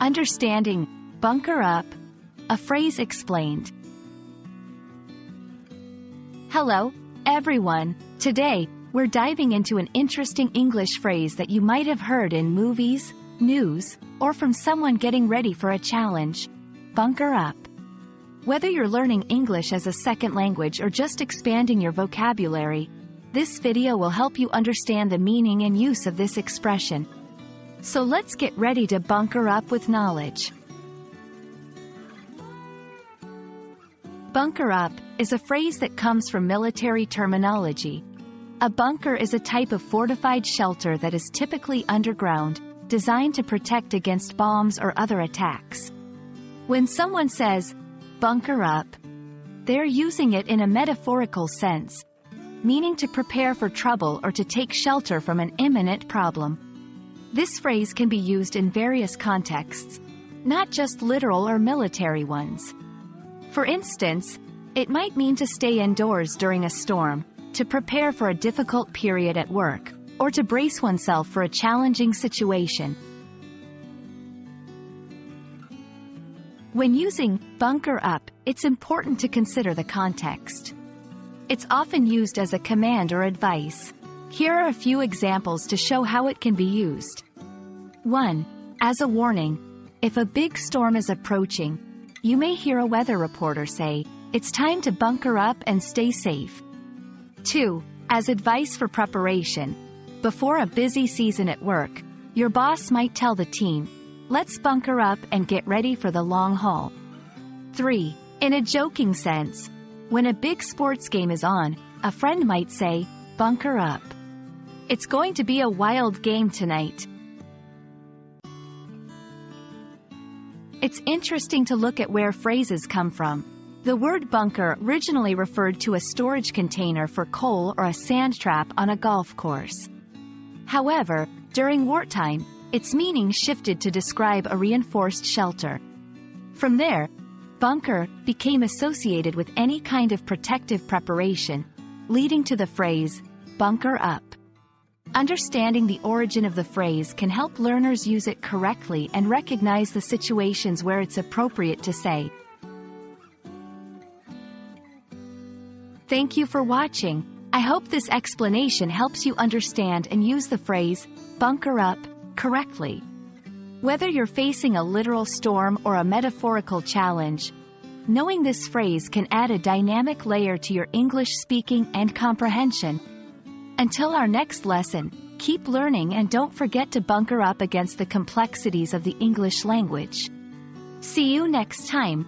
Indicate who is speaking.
Speaker 1: Understanding bunker up, a phrase explained. Hello, everyone. Today, we're diving into an interesting English phrase that you might have heard in movies, news, or from someone getting ready for a challenge. Bunker up. Whether you're learning English as a second language or just expanding your vocabulary, this video will help you understand the meaning and use of this expression. So let's get ready to bunker up with knowledge. Bunker up is a phrase that comes from military terminology. A bunker is a type of fortified shelter that is typically underground, designed to protect against bombs or other attacks. When someone says, bunker up, they're using it in a metaphorical sense, meaning to prepare for trouble or to take shelter from an imminent problem. This phrase can be used in various contexts, not just literal or military ones. For instance, it might mean to stay indoors during a storm, to prepare for a difficult period at work, or to brace oneself for a challenging situation. When using bunker up, it's important to consider the context. It's often used as a command or advice. Here are a few examples to show how it can be used. 1. As a warning. If a big storm is approaching, you may hear a weather reporter say, "It's time to bunker up and stay safe." 2. As advice for preparation. Before a busy season at work, your boss might tell the team, "Let's bunker up and get ready for the long haul." 3. In a joking sense. When a big sports game is on, a friend might say, "Bunker up. It's going to be a wild game tonight." It's interesting to look at where phrases come from. The word bunker originally referred to a storage container for coal or a sand trap on a golf course. However, during wartime, its meaning shifted to describe a reinforced shelter. From there, bunker became associated with any kind of protective preparation, leading to the phrase, bunker up. Understanding the origin of the phrase can help learners use it correctly and recognize the situations where it's appropriate to say. Thank you for watching. I hope this explanation helps you understand and use the phrase, bunker up, correctly. Whether you're facing a literal storm or a metaphorical challenge, knowing this phrase can add a dynamic layer to your English speaking and comprehension. Until our next lesson, keep learning and don't forget to bunker up against the complexities of the English language. See you next time.